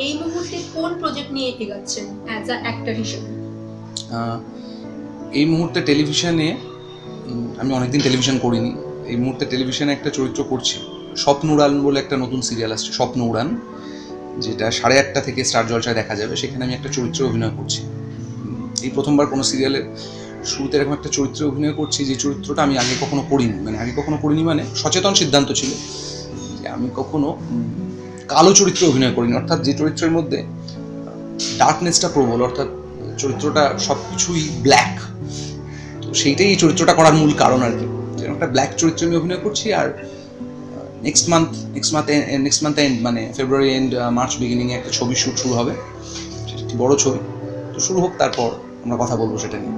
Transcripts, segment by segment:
এই মুহূর্তে কোন প্রজেক্ট নিয়ে এগোচ্ছেন অ্যাজ আ অ্যাক্টর হিসেবে? এই মুহূর্তে টেলিভিশনে আমি অনেকদিন টেলিভিশন করিনি। এই মুহূর্তে টেলিভিশনে একটা চরিত্র করছি, স্বপ্ন উড়ান বলে একটা নতুন সিরিয়াল আসছে, স্বপ্ন উড়ান, যেটা 8:30 থেকে স্টার জলসায় দেখা যাবে। সেখানে আমি একটা চরিত্রে অভিনয় করছি। এই প্রথমবার কোনো সিরিয়ালের শুরুতে এরকম একটা চরিত্রে অভিনয় করছি, যে চরিত্রটা আমি আগে কখনো করিনি। মানে সচেতন সিদ্ধান্ত ছিল যে আমি কখনো কালো চরিত্রে অভিনয় করিনি, অর্থাৎ যে চরিত্রের মধ্যে ডার্কনেসটা প্রবল, অর্থাৎ চরিত্রটা সব কিছুই ব্ল্যাক। তো সেইটাই এই চরিত্রটা করার মূল কারণ আর কি। একটা ব্ল্যাক চরিত্রে আমি অভিনয় করছি। আর নেক্সট মান্থ এন্ড মানে ফেব্রুয়ারি এন্ড মার্চ বিগিনিংয়ে একটা ছবি শ্যুট শুরু হবে, একটি বড় ছবি। তো শুরু হোক, তারপর আমরা কথা বলবো সেটা নিয়ে।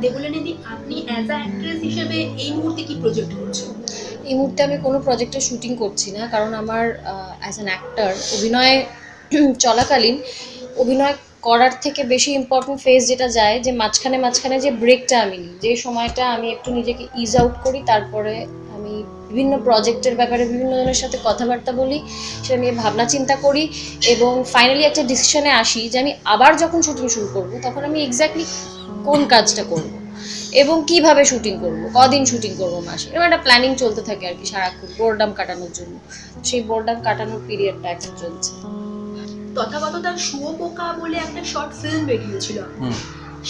দেবুলানিদি, আপনি অ্যাজ আ অ্যাক্ট্রেস হিসেবে এই মুহূর্তে কি প্রজেক্ট করছেন? এই মুহূর্তে আমি কোনো প্রজেক্টের শুটিং করছি না, কারণ আমার অ্যাজ অ্যান অ্যাক্টর অভিনয় চলাকালীন অভিনয় করার থেকে বেশি ইম্পর্টেন্ট ফেজ যেটা যায়, যে মাঝখানে যে ব্রেকটা আমি নিই, যে সময়টা আমি একটু নিজেকে ইজ আউট করি, তারপরে আমি বিভিন্ন প্রজেক্টের ব্যাপারে বিভিন্ন জনের সাথে কথাবার্তা বলি, সেটা নিয়ে ভাবনা চিন্তা করি এবং ফাইনালি একটা ডিসিশনে আসি যে আমি আবার যখন শুটিং শুরু করব তখন আমি এক্স্যাক্টলি কোন কাজটা করব এবং কিভাবে শুটিং করব, কদিন শুটিং করব মাসে, এরকম একটা প্ল্যানিং চলতে থাকে আর কি সারাক্ষণ বোরডাম কাটানোর জন্য। সেই বোরডাম কাটানোর পিরিয়ডটা এখন চলছে। তথাগতটা শুয়োপোকা বলে একটা শর্ট ফিল্ম বেরিয়েছিল,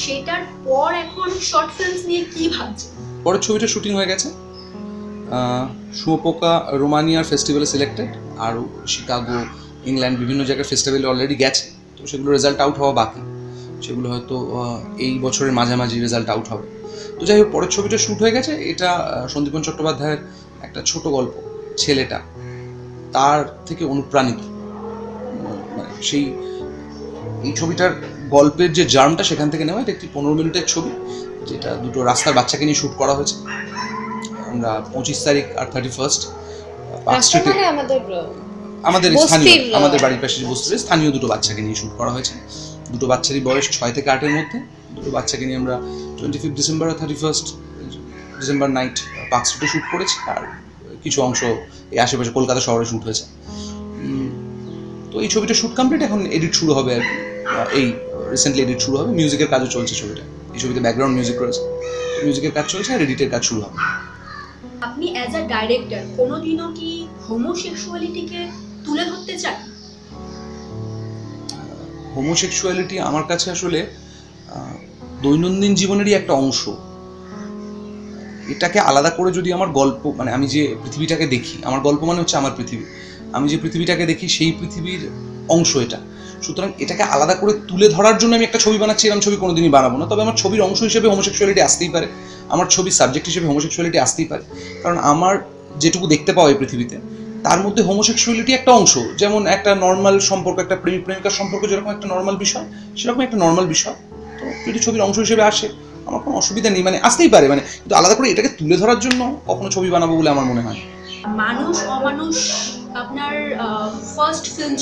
সেটার পর এখন শর্ট ফিল্মস নিয়ে কি ভাবছেন? পরের ছবিটা শুটিং হয়ে গেছে, শুয়োপোকা রোমানিয়ার ফেস্টিভ্যালে সিলেক্টেড, আর শিকাগো, ইংল্যান্ড বিভিন্ন জায়গার ফেস্টিভ্যালে অলরেডি গেছে। তো সেগুলো রেজাল্ট আউট হওয়া বাকি, সেগুলো হয়তো এই বছরের মাঝামাঝি রেজাল্ট আউট হবে। তো যাই হোক, পরের ছবিটা শ্যুট হয়ে গেছে। এটা সন্দীপন চট্টোপাধ্যায়ের একটা ছোট গল্প, ছেলেটা তার থেকে অনুপ্রাণিত। মানে এই ছবিটার গল্পের যে জার্মটা সেখান থেকে নেওয়া। এটা একটি 15 মিনিটের ছবি, যেটা দুটো রাস্তার বাচ্চাকে নিয়ে শ্যুট করা হয়েছে। আমরা 25 তারিখ আর 31 পার্ক স্ট্রিটে আমাদের বাড়ির পাশে বস্তিতে স্থানীয় দুটো বাচ্চাকে নিয়ে শ্যুট করা হয়েছে। দুটো বাচ্চারই বয়স 6 থেকে 8-এর মধ্যে। দুটো বাচ্চাকে নিয়ে আমরা 25 ডিসেম্বর আর 31 ডিসেম্বর নাইট পার্ক স্ট্রিটে শ্যুট করেছি। আর কিছু অংশ এই আশেপাশে কলকাতা শহরে শ্যুট হয়েছে। তো এই ছবিটা শ্যুট কমপ্লিট, এখন এডিট শুরু হবে আর কি। এই রিসেন্টলি এডিট শুরু হবে, মিউজিকের কাজও চলছে ছবিটা। এই ছবিতে ব্যাকগ্রাউন্ড মিউজিক রয়েছে, মিউজিকের কাজ চলছে আর এডিটের কাজ শুরু হবে। আপনি অ্যাজ আ ডাইরেক্টর কোনোদিনও কি হোমোসেক্সুয়ালিটিকে তুলে ধরতে চান? হোমোসেক্সুয়ালিটি আমার কাছে আসলে দৈনন্দিন জীবনেরই একটা অংশ। এটাকে আলাদা করে যদি আমার গল্প, মানে আমি যে পৃথিবীটাকে দেখি, আমার গল্প মানে হচ্ছে আমার পৃথিবী, আমি যে পৃথিবীটাকে দেখি সেই পৃথিবীর অংশ এটা। সুতরাং এটাকে আলাদা করে তুলে ধরার জন্য আমি একটা ছবি বানাচ্ছি, এরকম ছবি কোনোদিনই বানাবো না। তবে আমার ছবির অংশ হিসেবে হোমোসেক্সুয়ালিটি আসতেই পারে, আমার ছবির সাবজেক্ট হিসেবে হোমোসেক্সুয়ালিটি আসতেই পারে। কারণ আমার যেটুকু দেখতে পাওয়া এই পৃথিবীতে, তার মধ্যে হোমোসেক্সুয়ালিটি একটা অংশ। যেমন একটা নর্মাল সম্পর্ক, একটা প্রেমিক প্রেমিকার সম্পর্ক যেরকম একটা নর্মাল বিষয়, সেরকম একটা নর্মাল বিষয়। তো যদি ছবির অংশ হিসেবে আসে আমার কোনো অসুবিধা নেই, মানে আসতেই পারে, মানে কিন্তু আলাদা করে এটাকে তুলে ধরার জন্য কখনো ছবি বানাবো বলে আমার মনে হয়। মানুষ অমানুষ আপনার ফার্স্ট ফিল্ম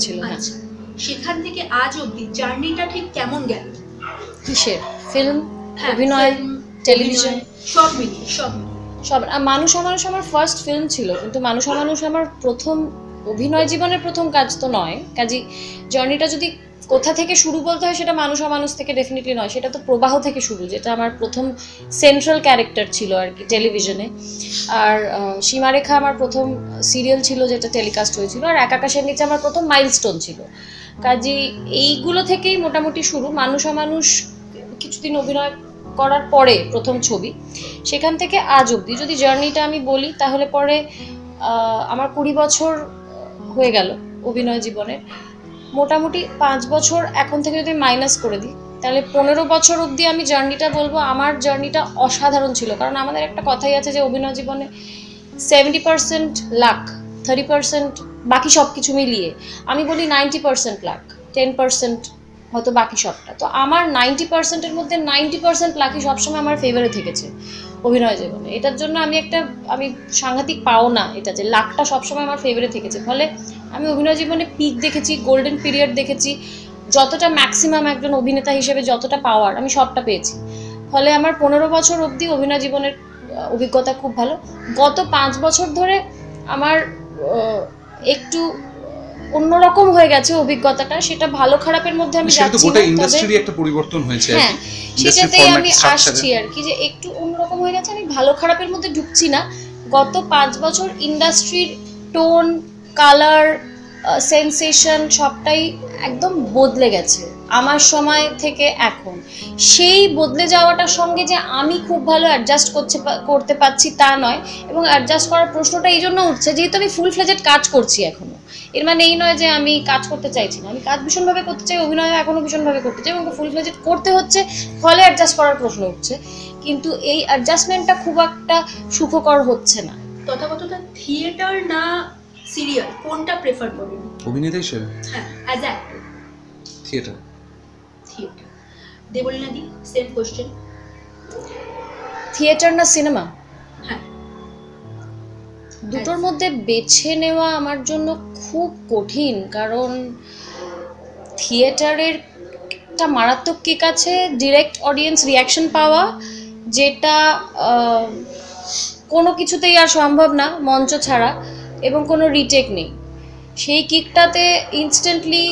ছিল, আচ্ছা, সেখান থেকে আজ অবধি জার্নিটা ঠিক কেমন গেল? কিসের ফিল্ম, অভিনয়, টেলিভিশন, সব মিলিয়ে? সব। মানুষ অমানুষ আমার ফার্স্ট ফিল্ম ছিল, কিন্তু মানুষ অমানুষ আমার প্রথম অভিনয় জীবনের প্রথম কাজ তো নয়। কাজী জার্নিটা যদি কোথা থেকে শুরু বলতে হয়, সেটা মানুষ অমানুষ থেকে ডেফিনেটলি নয়, সেটা তো প্রবাহ থেকে শুরু, যেটা আমার প্রথম সেন্ট্রাল ক্যারেক্টার ছিল আর কি টেলিভিশনে। আর সীমারেখা আমার প্রথম সিরিয়াল ছিল যেটা টেলিকাস্ট হয়েছিল, আর এক আকাশের নিচে আমার প্রথম মাইলস্টোন ছিল। কাজী এইগুলো থেকেই মোটামুটি শুরু। মানুষ অমানুষ কিছুদিন অভিনয় করার পরে প্রথম ছবি, সেখান থেকে আজ অবধি যদি জার্নিটা আমি বলি, তাহলে পরে আমার 20 বছর হয়ে গেল অভিনয় জীবনের। মোটামুটি 5 বছর এখন থেকে যদি মাইনাস করে দিই, তাহলে 15 বছর অবধি আমি জার্নিটা বলবো আমার জার্নিটা অসাধারণ ছিল। কারণ আমাদের একটা কথাই আছে যে অভিনয় জীবনে 70% লাক, 30% বাকি সব কিছু মিলিয়ে। আমি বলি 90% লাক, 10% হয়তো বাকি সবটা। তো আমার 90%-এর মধ্যে 90% লাকি সবসময় আমার ফেভারে থেকেছে অভিনয় জীবনে। এটার জন্য আমি সাংঘাতিক পাও না এটা, যে লাকটা সবসময় আমার ফেভারে থেকেছে। ফলে আমি অভিনয় জীবনে পিক দেখেছি, গোল্ডেন পিরিয়ড দেখেছি, যতটা ম্যাক্সিমাম একজন অভিনেতা হিসেবে যতটা পাওয়ার আমি সবটা পেয়েছি। ফলে আমার 15 বছর অবধি অভিনয় জীবনের অভিজ্ঞতা খুব ভালো। গত 5 বছর ধরে আমার একটু অন্যরকম হয়ে গেছে অভিজ্ঞতাটা, সেটা ভালো খারাপের মধ্যে আমি সেটা তো যাচ্ছি গোটা না, ইন্ডাস্ট্রির একটা পরিবর্তন হয়েছে আর হ্যাঁ কি সেটাতেই আমি আসছি আর কি, যে একটু অন্যরকম হয়ে গেছে। আমি ভালো খারাপের মধ্যে ঢুকছি না, গত 5 বছর ইন্ডাস্ট্রির টোন, কালার, সেন্সেশন সবটাই একদম বদলে গেছে আমার সময় থেকে এখন। সেই বদলে যাওয়াটার সঙ্গে যে আমি খুব ভালো অ্যাডজাস্ট করতে পারছি তা নয়, এবং অ্যাডজাস্ট করার প্রশ্নটা এই জন্য উঠছে যেহেতু আমি ফুল ফ্লেজেড কাজ করছি এখনো। এর মানে এই নয় যে আমি কাজ করতে চাইছি না, আমি কাজ ভীষণভাবে করতে চাই, অভিনয় এখনো ভীষণভাবে করতে চাই, এবং ফুল ফ্লেজেড করতে হচ্ছে, ফলে অ্যাডজাস্ট করার প্রশ্ন উঠছে, কিন্তু এই অ্যাডজাস্টমেন্টটা খুব একটা সুখকর হচ্ছে না। তথাকথিত থিয়েটার না সিরিয়াল, কোনটা প্রেফার করবেন অভিনেতা হিসেবে? হ্যাঁ, as actor. Theatre. Theatre. Debolina দি, সেম কোশ্চেন। থিয়েটার না সিনেমা? হ্যাঁ, দুটোর মধ্যে বেছে নেওয়া আমার জন্য খুব কঠিন, কারণ থিয়েটারের একটা মারাত্মক কিক আছে ডিরেক্ট অডিয়েন্স রিয়াকশন পাওয়া, যেটা কোনো কিছুতেই আর সম্ভব না মঞ্চ ছাড়া, এবং কোনো রিটেক নেই। সেই কিকটাতে ইনস্ট্যান্টলি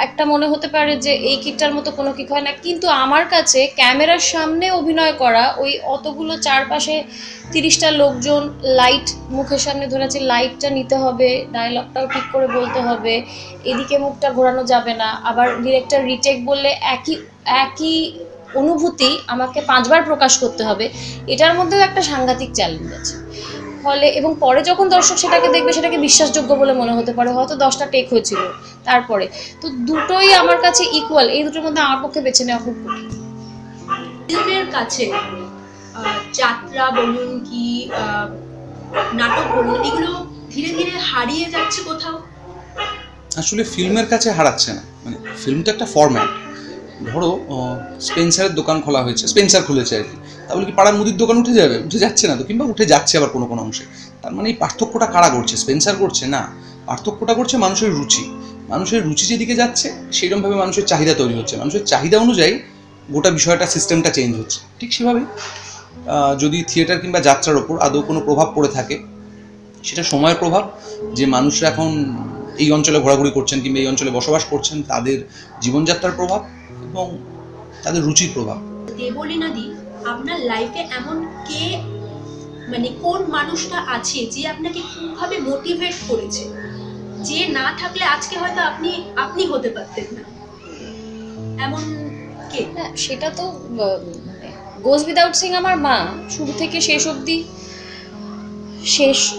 একটা মনে হতে পারে যে এই কিকটার মতো কোনো কিক হয় না, কিন্তু আমার কাছে ক্যামেরার সামনে অভিনয় করা, ওই অতগুলো চারপাশে 30টা লোকজন, লাইট মুখের সামনে ধরেছে, লাইটটা নিতে হবে, ডায়লগটাও ঠিক করে বলতে হবে, এদিকে মুখটা ঘোরানো যাবে না, আবার ডিরেক্টর রিটেক বললে একই অনুভূতি আমাকে 5 বার প্রকাশ করতে হবে, এটার মধ্যেও একটা সাংঘাতিক চ্যালেঞ্জ আছে। ফলে এবং পরে যখন দর্শক সেটাকে দেখবে সেটাকে বিশ্বাসযোগ্য বলে মনে হতে পারে, হয়তো 10টা টেক হয়েছিল তারপরে, তো দুটোই আমার কাছে ইকুয়াল, এই দুটোর মধ্যে আমার পক্ষে বেছে নেওয়া খুব কঠিন। ফিল্মের কাছে যাত্রা বলুন কি নাটক বলুন, এগুলো ধীরে ধীরে হারিয়ে যাচ্ছে কোথাও। আসলে ফিল্মের কাছে হারাচ্ছে না, মানে ফিল্মটা একটা ফরম্যাট। ধরো স্পেন্সারের দোকান খোলা হয়েছে, স্পেন্সার খুলেছে আর কি, তাহলে কি পাড়ার মুদির দোকান উঠে যাবে? উঠে যাচ্ছে না তো, কিংবা উঠে যাচ্ছে আবার কোনো কোনো অংশে। তার মানে এই পার্থক্যটা কারা করছে? স্পেন্সার করছে না, পার্থক্যটা করছে মানুষের রুচি। মানুষের রুচি যেদিকে যাচ্ছে সেইরকমভাবে মানুষের চাহিদা তৈরি হচ্ছে, মানুষের চাহিদা অনুযায়ী গোটা বিষয়টা, সিস্টেমটা চেঞ্জ হচ্ছে। ঠিক সেভাবেই যদি থিয়েটার কিংবা যাত্রার ওপর আদৌ কোনো প্রভাব পড়ে থাকে, সেটা সময়ের প্রভাব, যে মানুষরা এখন এই অঞ্চলে ঘোরাঘুরি করছেন কিংবা এই অঞ্চলে বসবাস করছেন, তাদের জীবনযাত্রার প্রভাব এবং তাদের রুচির প্রভাব। দেবলীনা দি, আপনার লাইফে এমন কে, মানে কোন মানুষটা আছে যে আপনাকে খুবভাবে মোটিভেট করেছে, যে না থাকলে আজকে হয়তো আপনি হতে পারতেন না, এমন কে? সেটা তো গোজ উইদাউট সিং আমার মা, শুরু থেকে শেষ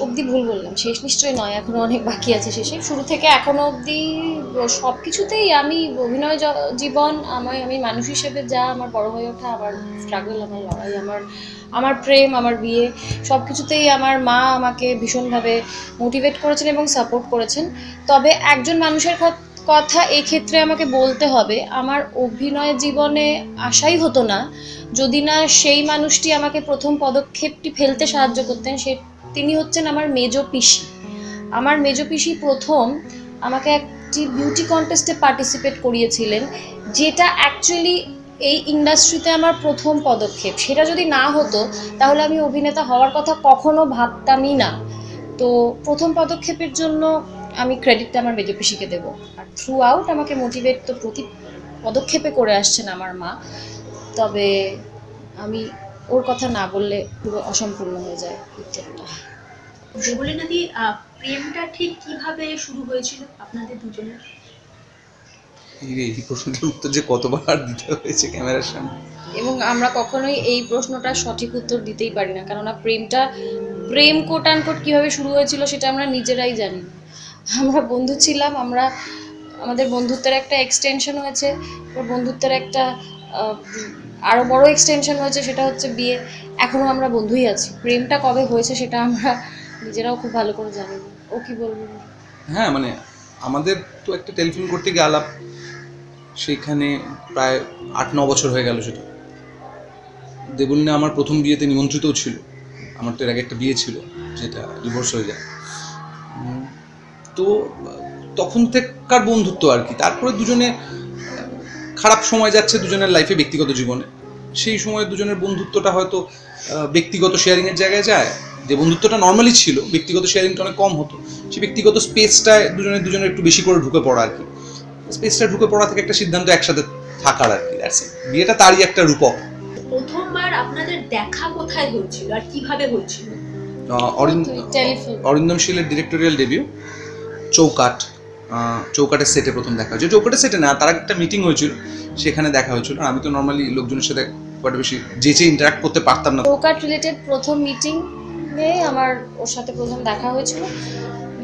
অবধি ভুল বললাম, শেষ নিশ্চয়ই নয়, এখনো অনেক বাকি আছে শেষে, শুরু থেকে এখনো অবধি সব কিছুতেই আমি অভিনয় জীবন, আমি মানুষ হিসেবে যা আমার বড় হয়ে ওঠা, আমার স্ট্রাগল, আমার লড়াই, আমার প্রেম, আমার বিয়ে, সব কিছুতেই আমার মা আমাকে ভীষণভাবে মোটিভেট করেছেন এবং সাপোর্ট করেছেন। তবে একজন মানুষের কথা এই ক্ষেত্রে আমাকে বলতে হবে, আমার অভিনয় জীবনে আশাই হতো না যদি না সেই মানুষটি আমাকে প্রথম পদক্ষেপটি ফেলতে সাহায্য করতেন। তিনি হচ্ছেন আমার মেজ পিসি। আমার মেজ পিসি প্রথম আমাকে একটি বিউটি কন্টেস্টে পার্টিসিপেট করিয়েছিলেন, যেটা অ্যাকচুয়ালি এই ইন্ডাস্ট্রিতে আমার প্রথম পদক্ষেপ। সেটা যদি না হতো তাহলে আমি অভিনেতা হওয়ার কথা কখনো ভাবতামই না। তো প্রথম পদক্ষেপের জন্য আমি ক্রেডিটটা আমার মেজ পিসিকে দেবো, আর থ্রু আউট আমাকে মোটিভেট তো প্রতি পদক্ষেপে করে আসছেন আমার মা। তবে আমি ওর কথা না বললে পুরো অসম্পূর্ণ হয়ে যায় উত্তরটা। দেবলীনা দি, প্রেমটা ঠিক কিভাবে শুরু হয়েছিল আপনাদের দুজনের? এই প্রশ্নটার উত্তর যে কতবার দিতে হয়েছে ক্যামেরার সামনে, এবং আমরা কখনোই এই প্রশ্নটার সঠিক উত্তর দিতেই পারি না, কেননা প্রেম কোট আনকোট কীভাবে শুরু হয়েছিল সেটা আমরা নিজেরাই জানি। আমরা বন্ধু ছিলাম, আমাদের বন্ধুত্বের একটা এক্সটেনশন হয়েছে, বন্ধুত্বের একটা আরও বড় এক্সটেনশন হয়েছে, সেটা হচ্ছে বিয়ে। এখনও আমরা বন্ধুই আছি। প্রেমটা কবে হয়েছে সেটা আমরা নিজেরাও খুব ভালো করে জানি না। ও কি বলবো? হ্যাঁ, মানে আমাদের তো একটা টেলিফিল্ম করতে গিয়ে আলাপ, সেখানে প্রায় 8-9 বছর হয়ে গেল। সেটা দেবলীনা আমার প্রথম বিয়েতে নিমন্ত্রিতও ছিল। আমার তো এর আগে একটা বিয়ে ছিল যেটা ডিভোর্স হয়ে যায়। তো তখন থেকেকার বন্ধুত্ব আর কি। তারপরে দুজনে খারাপ সময় যাচ্ছে দুজনের লাইফে, ব্যক্তিগত জীবনে। সেই সময় দুজনের বন্ধুত্বটা হয়তো ব্যক্তিগত শেয়ারিংয়ের জায়গায় যায়, যে বন্ধুত্বটা নর্মালি ছিল, ব্যক্তিগত শেয়ারিংটা অনেক কম হতো, সেই ব্যক্তিগত স্পেসটায় দুজনের একটু বেশি করে ঢুকে পড়া আর কি, স্পেসটা ঢুকে পড়া থেকে একটা সিদ্ধান্ত একসাথে থাকার আর কি। বিয়েটা তারই একটা রূপক। প্রথমবার আপনাদের দেখা কোথায় হয়েছিল আর কিভাবে হয়েছিল? অরিন্দম শীলের ডিরেক্টোরিয়াল ডেবিউ চৌকাটের সেটে প্রথম দেখা হয়েছিল। চৌকাটের সেটে না, তার একটা মিটিং হয়েছিল, সেখানে দেখা হয়েছিল। আমি তো নর্মালি লোকজনের সাথে খুব বেশি যেচে ইন্টারাক্ট করতে পারতাম না। চৌকাট রিলেটেড প্রথম মিটিংয়ে আমার ওর সাথে প্রথম দেখা হয়েছিল,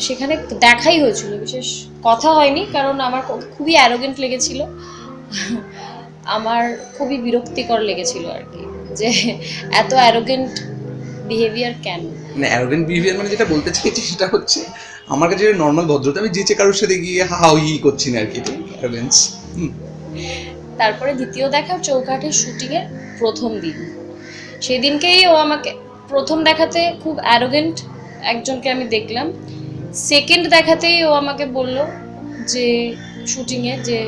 সেখানে দেখাই হয়েছিল, বিশেষ কথা হয়নি, কারণ আমার খুবই অ্যারোগেন্ট লেগেছিল, আমার খুবই বিরক্তিকর লেগেছিল আর কি, যে এত অ্যারোগেন্ট বিহেভিয়ার কেন। মানে অ্যারোগেন্ট বিহেভিয়ার মানে যেটা বলতে চাইছি সেটা হচ্ছে আমার কাছে নর্মাল ভদ্রতা, আমি যেচে কারোর সাথে গিয়ে হা করছি না আর কি, অ্যারোগেন্স। তারপরে দ্বিতীয় দেখা চৌকাঠের শুটিংয়ের প্রথম দিন, সেদিনকেই ও আমাকে প্রথম দেখাতে খুব অ্যারোগেন্ট একজনকে আমি দেখলাম। সেকেন্ড দেখাতেই ও আমাকে বলল যে শুটিংয়ে, যে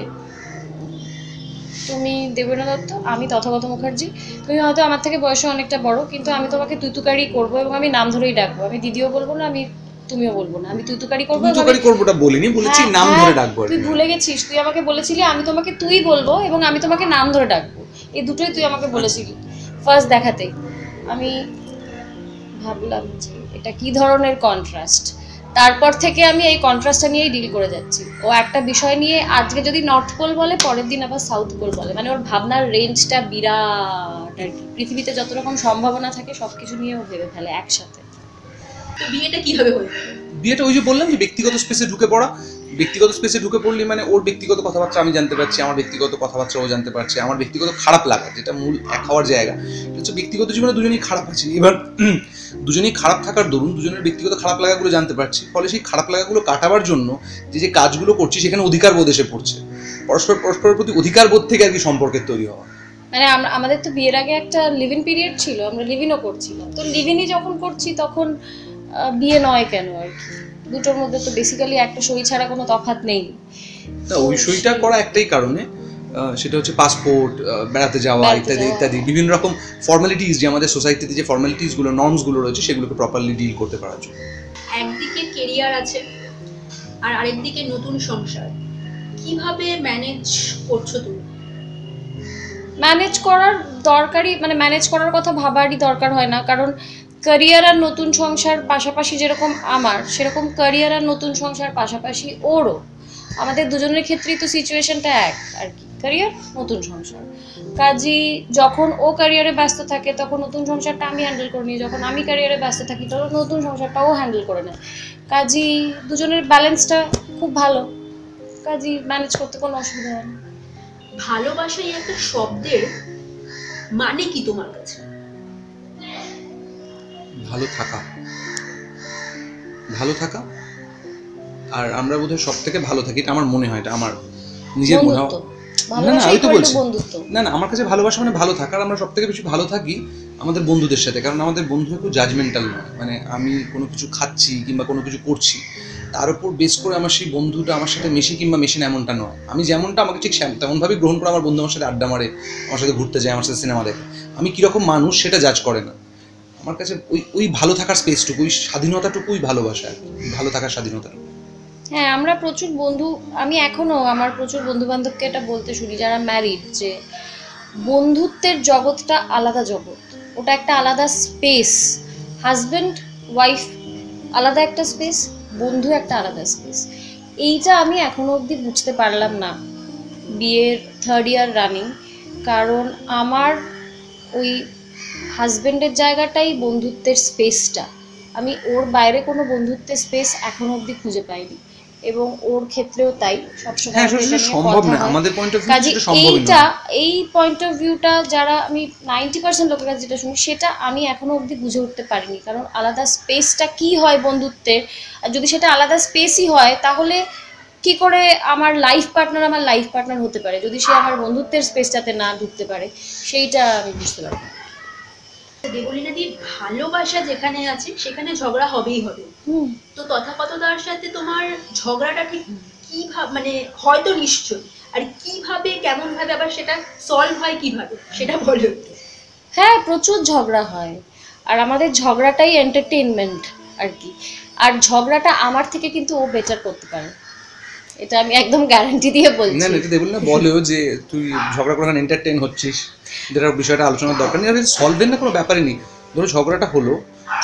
তুমি দেবেনা দত্ত, আমি তথাগত মুখার্জি, তুমি হয়তো আমার থেকে বয়সে অনেকটা বড়, কিন্তু আমি তোমাকে তুইতুকারি করবো এবং আমি নাম ধরেই ডাকবো, আমি দিদিও বলবো না, আমি তুমিও বলবো না, আমি তুইতুকারি করবো। তুইতুকারি করবোটা বলিনি, বলেছি নাম ধরে ডাকবো। তুই ভুলে গেছিস, তুই আমাকে বলেছিলি আমি তোমাকে তুই বলবো এবং আমি তোমাকে নাম ধরে ডাকবো, এই দুটোই তুই আমাকে বলেছিলি ফার্স্ট দেখাতেই। আমি ভাবলাম যে এটা কি ধরনের কন্ট্রাস্ট। তারপর থেকে আমি এই কন্ট্রাস্টটা নিয়েই ডিল করে যাচ্ছি। ও একটা বিষয় নিয়ে আজকে যদি নর্থ পোল বলে, পরের দিন আবার সাউথ পোল বলে, মানে ওর ভাবনার রেঞ্জটা বিরাট আর কি। পৃথিবীতে যত রকম সম্ভাবনা থাকে সব কিছু নিয়ে ও ভেবে ফেলে একসাথে। তো বিয়েটা কিভাবে হলো? বিয়েটা ওই যে বললাম যে ব্যক্তিগত স্পেসে ঢুকে পড়া। ব্যক্তিগত স্পেসে ঢুকে পড়লে মানে ওর ব্যক্তিগত কথাবার্তা আমি জানতে পারছি, আমার ব্যক্তিগত কথাবার্তা ও জানতে পারছে, আমার ব্যক্তিগত খারাপ লাগা যেটা মূল এক হওয়ার জায়গা হচ্ছে ব্যক্তিগত জীবনে দুজনেই খারাপ আছে। এবার দুজনেই খারাপ থাকার দরুন দুজনের ব্যক্তিগত খারাপ লাগাগুলো জানতে পারছি, ফলে সেই খারাপ লাগাগুলো কাটাবার জন্য যে কাজগুলো করছি সেখানে অধিকার বোধ এসে পড়ছে, পরস্পরের প্রতি অধিকার বোধ থেকে আর কি সম্পর্কের তৈরি হওয়া। মানে আমাদের তো বিয়ের আগে একটা লিভ ইন পিরিয়ড ছিল, আমরা লিভ ইনও করছিলাম, তো লিভ ইনই যখন করছি তখন বিয়ে নয় কেন আর কি, দুটোর মধ্যে তো বেসিক্যালি একটা সই ছাড়া কোনো তফাৎ নেই। না, ওই সইটা করা একটাই কারণে, সেটা হচ্ছে পাসপোর্ট, বেড়াতে যাওয়া ইত্যাদি ইত্যাদি বিভিন্ন রকম ফর্মালিটিস, যে আমাদের সোসাইটিতে যে ফর্মালিটিসগুলো নর্মসগুলো রয়েছে সেগুলোকে প্রপারলি ডিল করতে পারার জন্য। একদিকে কেরিয়ার আছে আর আরেকদিকে নতুন সংসার, কিভাবে ম্যানেজ করছো তুমি? ম্যানেজ করার দরকারই, মানে ম্যানেজ করার কথা ভাবারই দরকার হয় না, কারণ ক্যারিয়ার আর নতুন সংসার পাশাপাশি যেরকম আমার, সেরকম ক্যারিয়ার আর নতুন সংসার পাশাপাশি ওরও। আমাদের দুজনের ক্ষেত্রেই তো সিচুয়েশনটা এক আর কি, ক্যারিয়ার নতুন সংসার। কাজী যখন ও ক্যারিয়ারে ব্যস্ত থাকে তখন নতুন সংসারটা আমি হ্যান্ডেল করে নিই, যখন আমি ক্যারিয়ারে ব্যস্ত থাকি তখন নতুন সংসারটা ও হ্যান্ডেল করে নেয়। কাজী দুজনের ব্যালেন্সটা খুব ভালো, কাজী ম্যানেজ করতে কোনো অসুবিধা হয় না। ভালোবাসা এই একটা শব্দের মানে কি তোমার কাছে? ভালো থাকা, ভালো থাকা। আর আমরা বোধহয় সব থেকে ভালো থাকি, এটা আমার মনে হয়, এটা আমার নিজের মনে হয়। না না, আমি তো বলছি না না, আমার কাছে ভালোবাসা মানে ভালো থাকা। আর আমরা সব থেকে বেশি ভালো থাকি আমাদের বন্ধুদের সাথে, কারণ আমাদের বন্ধু একটু জাজমেন্টাল নয়। মানে আমি কোনো কিছু খাচ্ছি কিংবা কোনো কিছু করছি তার উপর বেস করে আমার সেই বন্ধুটা আমার সাথে মেশি কিংবা মেশে না এমনটা নয়। আমি যেমনটা আমাকে ঠিক তেমনভাবেই গ্রহণ করে আমার বন্ধু আমার সাথে আড্ডা মারে, আমার সাথে ঘুরতে যায়, আমার সাথে সিনেমা দেখে। আমি কীরকম মানুষ সেটা জাজ করে না। আমার কাছে ওই ভালো থাকার স্পেসটুকু, ওই স্বাধীনতাটুকুই ভালোবাসা, ভালো থাকার স্বাধীনতাটুকু। হ্যাঁ, আমরা প্রচুর বন্ধু, আমি এখনও আমার প্রচুর বন্ধু বান্ধবকে এটা বলতে শুনি যারা ম্যারিড, যে বন্ধুত্বের জগৎটা আলাদা জগৎ, ওটা একটা আলাদা স্পেস। হাজব্যান্ড ওয়াইফ আলাদা একটা স্পেস, বন্ধু একটা আলাদা স্পেস। এইটা আমি এখনো অবধি বুঝতে পারলাম না বিয়ের 3rd ইয়ার রানিং, কারণ আমার ওই হাজব্যান্ডের জায়গাটাই বন্ধুত্বের স্পেসটা। আমি ওর বাইরে কোনো বন্ধুত্বের স্পেস এখনো অবধি খুঁজে পাইনি, এবং ওর ক্ষেত্রেও তাই। সবসময় সম্ভব না আমাদের পয়েন্ট অফ ভিউ, এটা সম্ভব না। এই পয়েন্ট অফ ভিউটা যারা আমি 90% লোকের কাছে যেটা শুনি, সেটা আমি এখনো অবধি বুঝে উঠতে পারিনি। কারণ আলাদা স্পেসটা কি হয় বন্ধুত্বের, আর যদি সেটা আলাদা স্পেসই হয় তাহলে কি করে আমার লাইফ পার্টনার হতে পারে যদি সে আমার বন্ধুত্বের স্পেসটাতে না ঢুকতে পারে, সেইটা আমি বুঝতে পারি না। দেবলীনাদি, ভালোবাসা যেখানে আছে সেখানে ঝগড়া হবেই হবে। তো তথাগতদার সাথে তোমার ঝগড়াটা ঠিক কিভাবে, মানে হয়তো নিশ্চয়, আর কিভাবে কেমন ভাবে আবার সেটা সলভ হয় কিভাবে সেটা বলো। হ্যাঁ, প্রচুর ঝগড়া হয়। আর আমাদের ঝগড়াটাই এন্টারটেইনমেন্ট আর কি। আর ঝগড়াটা আমার থেকে কিন্তু ও বেটার করতে পারে, এটা আমি একদম গ্যারান্টি দিয়ে বলছি। না এটা দেবল না বলেও যে তুই ঝগড়া করে এন্টারটেইন হচ্ছিস, যেটা বিষয়টা আলোচনার দরকার নেই, আর সলভের না কোনো ব্যাপারই নেই। ধরো ঝগড়াটা হলো,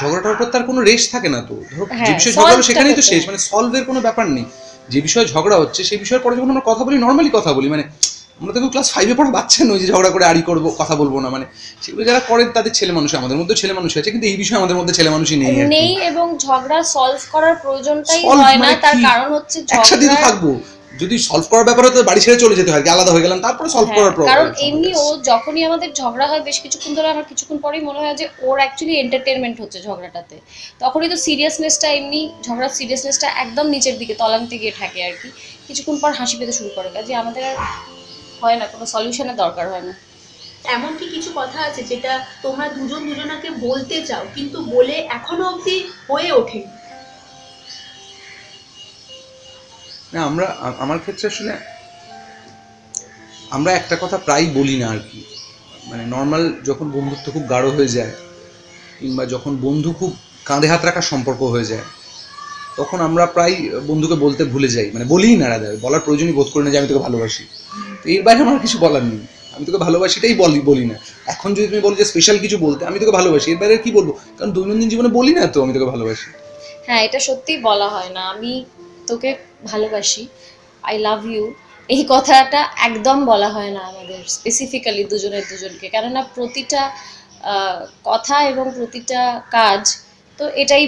ঝগড়াটার উপর তার কোনো রেশ থাকে না, তো ধরো যে বিষয়ে ঝগড়া হলো সেখানেই তো শেষ, মানে সলভের কোনো ব্যাপার নেই। যে বিষয়ে ঝগড়া হচ্ছে সেই বিষয়ের পরে যখন আমরা কথা বলি, নর্মালি কথা বলি, মানে আমরা তো ক্লাস 5-এ পড়া বাচ্চা নই যে ঝগড়া করে আড়ি করবো, কথা বলবো না, মানে সেগুলো যারা করেন তাদের ছেলে মানুষ, আমাদের মধ্যে ছেলে মানুষ আছে, কিন্তু এই বিষয়ে আমাদের মধ্যে ছেলে মানুষই নেই নেই। এবং ঝগড়া সলভ করার প্রয়োজনটাই হয় না, তার কারণ হচ্ছে একসাথে তো থাকবো, যদি সলভ করার ব্যাপার হতো বাড়ি ছেড়ে চলে যেতে হয়, আলাদা হয়ে গেলাম, তারপরে সলভ করার প্রবলেম। কারণ এমনি ও যখনই আমাদের ঝগড়া হয় বেশ কিছুক্ষণ ধরে, আমার কিছুক্ষণ পরেই মনে হয় যে ওর অ্যাকচুয়ালি এন্টারটেনমেন্ট হচ্ছে ঝগড়াটাতে, তখনই তো সিরিয়াসনেসটা, এমনি ঝগড়ার সিরিয়াসনেসটা একদম নিচের দিকে তলানিতে গিয়ে থাকে আর কি। কিছুক্ষণ পর হাসি পেতে শুরু করে, কাজে আমাদের আর হয় না, কোনো সলিউশনের দরকার হয় না। এমন কি কিছু কথা আছে যেটা তোমরা দুজন দুজনাকে বলতে চাও কিন্তু বলে এখনো অবধি হয়ে ওঠেনি? না আমার ক্ষেত্রে আসলে আমরা একটা কথা প্রায় বলি না আর কি, মানে নর্মাল যখন বন্ধুত্ব খুব গাঢ় হয়ে যায়, কিংবা যখন বন্ধু খুব কাঁধে হাত রাখার সম্পর্ক হয়ে যায়, তখন আমরা প্রায় বন্ধুকে বলতে ভুলে যাই, মানে বলিই না, বলার প্রয়োজনই বোধ করি না যে আমি তোকে ভালোবাসি। তো এর বাইরে আমার কিছু বলার নেই, আমি তোকে ভালোবাসিটাই বলি না। এখন যদি তুমি বলো যে স্পেশাল কিছু বলতে, আমি তোকে ভালোবাসি, এর বাইরে কি বলবো, কারণ দৈনন্দিন জীবনে বলি না তো আমি তোকে ভালোবাসি। হ্যাঁ, এটা সত্যিই বলা হয় না, আমি তোকে ভালোবাসি, আই লাভ ইউ, এই কথাটা একদম বলা হয় না আমাদের স্পেসিফিক্যালি দুজনের দুজনকে, কেননা প্রতিটা কথা এবং প্রতিটা কাজ তো এটাই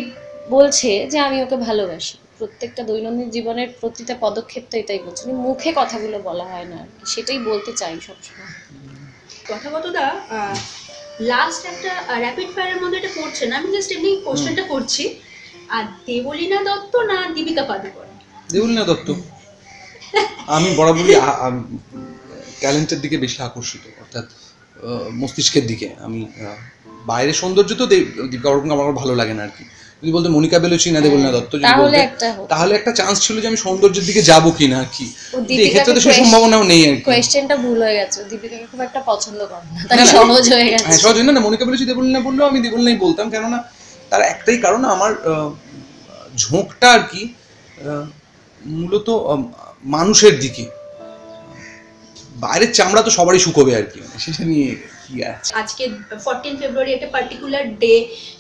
বলছে যে আমি ওকে ভালোবাসি। প্রত্যেকটা দৈনন্দিন জীবনের প্রতিটা পদক্ষেপ তো এটাই বলছে, মুখে কথাগুলো বলা হয় না, সেটাই বলতে চাই সবসময়। কথাগতদা, লাস্ট একটা র্যাপিড ফায়ারের মধ্যে এটা পড়ছে না, আমি জাস্ট এমনি কোশ্চেনটা করছি। আর দেবলীনা দত্ত না দীপিকা পাদুকোন? দেবলীনা দত্ত। আমি বরাবরই ট্যালেন্টের দিকে বেশি আকর্ষিত, অর্থাৎ মস্তিষ্কের দিকে। আমি বাইরের সৌন্দর্য তো দীপিকা পাদুকোন আমার ভালো লাগে না আর কি। যদি বলতে মনিকা বেলুচি না দেবলীনা দত্ত, তাহলে একটা চান্স ছিল যে আমি সৌন্দর্যের দিকে যাবো কিনা আর কি। এক্ষেত্রে তো সেই সম্ভাবনাও নেই আর কি। কোয়েশ্চেনটা ভুল হয়ে গেছে, দীপিকাকে খুব একটা পছন্দ করে না, তাই সহজ হয়ে গেছে। হ্যাঁ, সহজ না, মনিকা বেলুচি দেবলীনা বললেও আমি দেবলীনাই বলতাম, কেননা তার একটাই কারণ, আমার ঝোঁকটা আর কি মূলত মানুষের দিকে। বাইরের চামড়া তো সবারই শুকোবে আর কি, সেটা নিয়ে কি আছে। আজকে 14 ফেব্রুয়ারি একটা পার্টিকুলার ডে,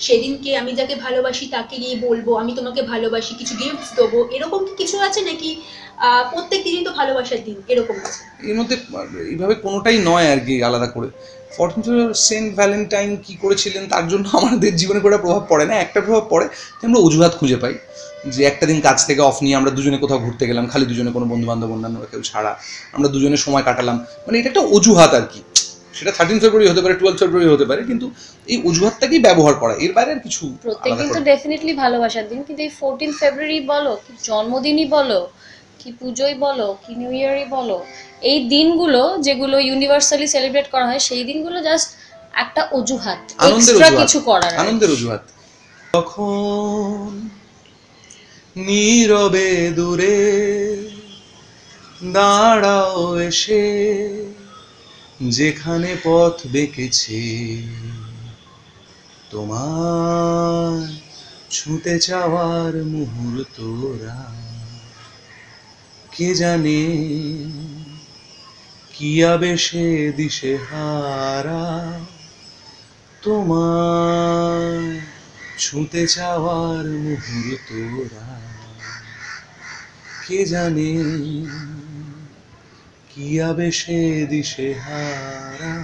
সেদিনকে আমি যাকে ভালোবাসি তাকে গিয়ে বলবো আমি তোমাকে ভালোবাসি, কিছু গিফটস দেবো, এরকম কি কিছু আছে নাকি প্রত্যেক দিনই তো ভালোবাসার দিন এরকম আছে? এর মধ্যে এইভাবে কোনোটাই নয় আর কি আলাদা করে। 14 সেন্ট ভ্যালেন্টাইন কি করেছিলেন তার জন্য আমাদের জীবনে কোনো প্রভাব পড়ে না। একটা প্রভাব পড়ে যে আমরা অজুহাত খুঁজে পাই, যে একটা দিন কাজ থেকে অফ নিয়ে আমরা দুজনে কোথাও ঘুরতে গেলাম, খালি দুজনে, কোনো বন্ধু বান্ধব অন্যান্য কেউ ছাড়া আমরা দুজনে সময় কাটালাম, মানে এটা একটা অজুহাত আর কি। সেটা 13 ফেব্রুয়ারি হতে পারে, 12 ফেব্রুয়ারি হতে পারে, কিন্তু এই অজুহাতটাকেই ব্যবহার করা, এর বাইরে আর কিছু। প্রত্যেক দিন তো ডেফিনেটলি ভালোবাসার দিন, কিন্তু এই 14 ফেব্রুয়ারি বলো, কি জন্মদিনই বলো, কি পুজোই বলো, কি নিউ ইয়ারই বলো, এই দিনগুলো যেগুলো ইউনিভার্সালি সেলিব্রেট করা হয়, সেই দিনগুলো জাস্ট একটা অজুহাত, এক্সট্রা কিছু করার, আনন্দের অজুহাত। তখন নীরবে দূরে দাঁড়াও এসে, যেখানে পথ বেঁকেছে তোমার ছুঁতে চাওয়ার মুহূর্তরা, কে জানে কি আবেশে দিশে হারা, তোমার ছুঁতে চাওয়ার মুহূর্তরা, কে জানে কি আবেশে দিশে হারা।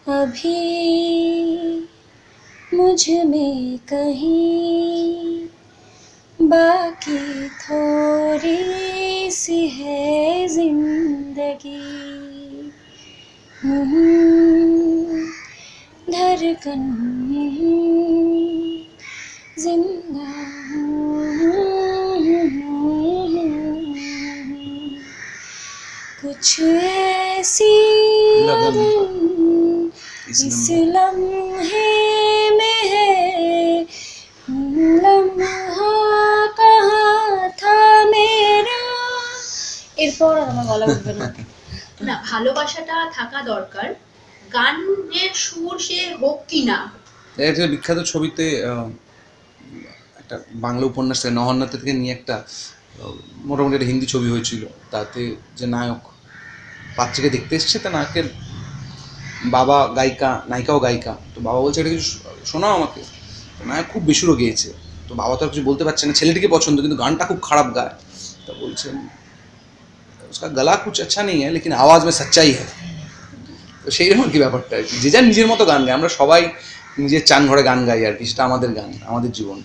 अभी मुझ में कहीं बाकी थोड़ी सी है जिंदगी, धड़कन जिंदा कुछ ऐसी लगन इस लम्हे में है, लम्हा कहाँ था मेरा। এরপর আমার গলা উঠবে না। না, ভালোবাসাটা থাকা দরকার, গানের সুর সে হোক কি না। একটা বিখ্যাত ছবিতে একটা বাংলা উপন্যাস থেকে নহন্নাতে থেকে নিয়ে একটা মোটামুটি একটা হিন্দি ছবি হয়েছিল, তাতে যে নায়ক বাচ্চাকে দেখতে এসছে, তা নায়কের বাবা গায়িকা, নায়িকাও গায়িকা, তো বাবা বলছে এটা কিছু শোনাও আমাকে, তো নায়ক খুব বেসুরো গেয়েছে, তো বাবা তো আর কিছু বলতে পারছে না, ছেলেটিকে পছন্দ কিন্তু গানটা খুব খারাপ গায়, তা বলছেন उसका गला कुछ अच्छा नहीं है लेकिन आवाज़ में सच्चाई है। তো সেই রকম কি ব্যাপারটা আর কি, যে যার নিজের মতো গান গায়, আমরা সবাই নিজের চান ঘরে গান গাই আর কি, সেটা আমাদের গান, আমাদের জীবন।